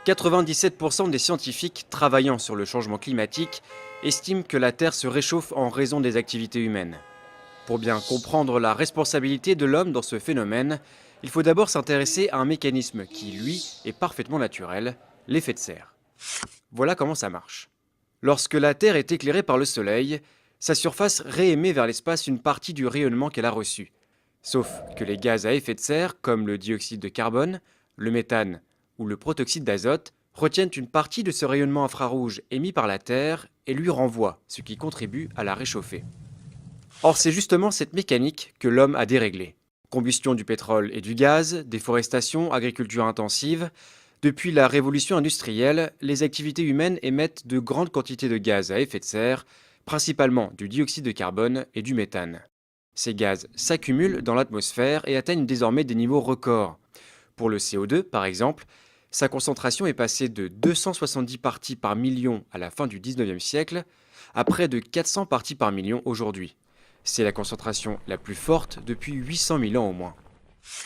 97% des scientifiques travaillant sur le changement climatique estiment que la Terre se réchauffe en raison des activités humaines. Pour bien comprendre la responsabilité de l'homme dans ce phénomène, il faut d'abord s'intéresser à un mécanisme qui, lui, est parfaitement naturel, l'effet de serre. Voilà comment ça marche. Lorsque la Terre est éclairée par le Soleil, sa surface réémet vers l'espace une partie du rayonnement qu'elle a reçu. Sauf que les gaz à effet de serre, comme le dioxyde de carbone, le méthane ou le protoxyde d'azote, retiennent une partie de ce rayonnement infrarouge émis par la Terre et lui renvoient, ce qui contribue à la réchauffer. Or, c'est justement cette mécanique que l'homme a déréglée. Combustion du pétrole et du gaz, déforestation, agriculture intensive. Depuis la révolution industrielle, les activités humaines émettent de grandes quantités de gaz à effet de serre, principalement du dioxyde de carbone et du méthane. Ces gaz s'accumulent dans l'atmosphère et atteignent désormais des niveaux records. Pour le CO2, par exemple, sa concentration est passée de 270 parties par million à la fin du 19e siècle à près de 400 parties par million aujourd'hui. C'est la concentration la plus forte depuis 800 000 ans au moins.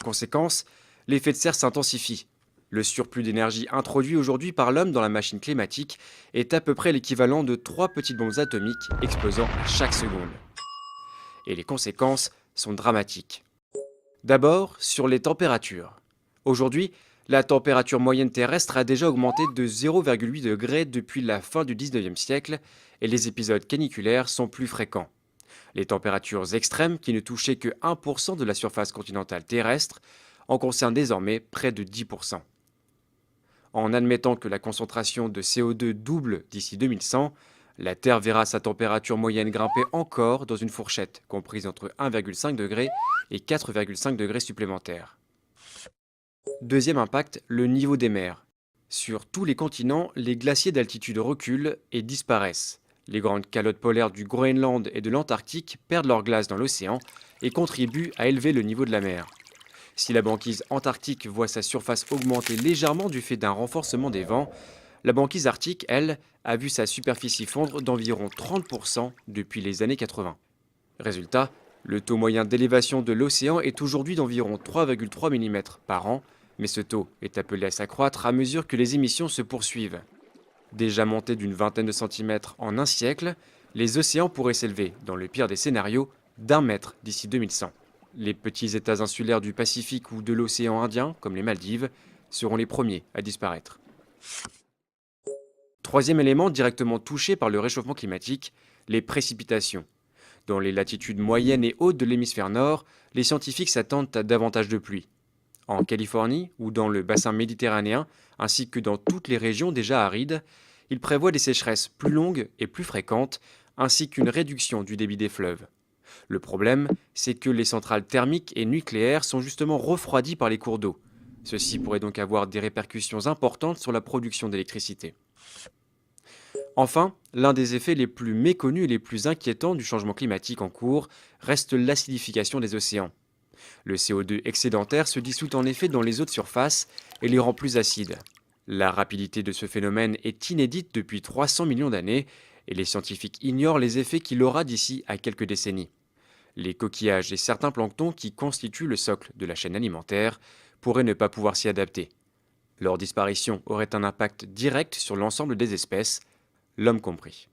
Conséquence, l'effet de serre s'intensifie. Le surplus d'énergie introduit aujourd'hui par l'homme dans la machine climatique est à peu près l'équivalent de 3 petites bombes atomiques explosant à chaque seconde. Et les conséquences sont dramatiques. D'abord, sur les températures. Aujourd'hui, la température moyenne terrestre a déjà augmenté de 0,8 degrés depuis la fin du 19e siècle et les épisodes caniculaires sont plus fréquents. Les températures extrêmes, qui ne touchaient que 1% de la surface continentale terrestre, en concernent désormais près de 10%. En admettant que la concentration de CO2 double d'ici 2100, la Terre verra sa température moyenne grimper encore dans une fourchette comprise entre 1,5 degré et 4,5 degrés supplémentaires. Deuxième impact, le niveau des mers. Sur tous les continents, les glaciers d'altitude reculent et disparaissent. Les grandes calottes polaires du Groenland et de l'Antarctique perdent leur glace dans l'océan et contribuent à élever le niveau de la mer. Si la banquise antarctique voit sa surface augmenter légèrement du fait d'un renforcement des vents, la banquise arctique, elle, a vu sa superficie fondre d'environ 30% depuis les années 80. Résultat, le taux moyen d'élévation de l'océan est aujourd'hui d'environ 3,3 mm par an, mais ce taux est appelé à s'accroître à mesure que les émissions se poursuivent. Déjà montés d'une vingtaine de centimètres en un siècle, les océans pourraient s'élever, dans le pire des scénarios, d'1 mètre d'ici 2100. Les petits États insulaires du Pacifique ou de l'océan Indien, comme les Maldives, seront les premiers à disparaître. Troisième élément directement touché par le réchauffement climatique, les précipitations. Dans les latitudes moyennes et hautes de l'hémisphère nord, les scientifiques s'attendent à davantage de pluie. En Californie ou dans le bassin méditerranéen, ainsi que dans toutes les régions déjà arides, ils prévoient des sécheresses plus longues et plus fréquentes, ainsi qu'une réduction du débit des fleuves. Le problème, c'est que les centrales thermiques et nucléaires sont justement refroidies par les cours d'eau. Ceci pourrait donc avoir des répercussions importantes sur la production d'électricité. Enfin, l'un des effets les plus méconnus et les plus inquiétants du changement climatique en cours reste l'acidification des océans. Le CO2 excédentaire se dissout en effet dans les eaux de surface et les rend plus acides. La rapidité de ce phénomène est inédite depuis 300 millions d'années et les scientifiques ignorent les effets qu'il aura d'ici à quelques décennies. Les coquillages et certains planctons qui constituent le socle de la chaîne alimentaire pourraient ne pas pouvoir s'y adapter. Leur disparition aurait un impact direct sur l'ensemble des espèces, l'homme compris.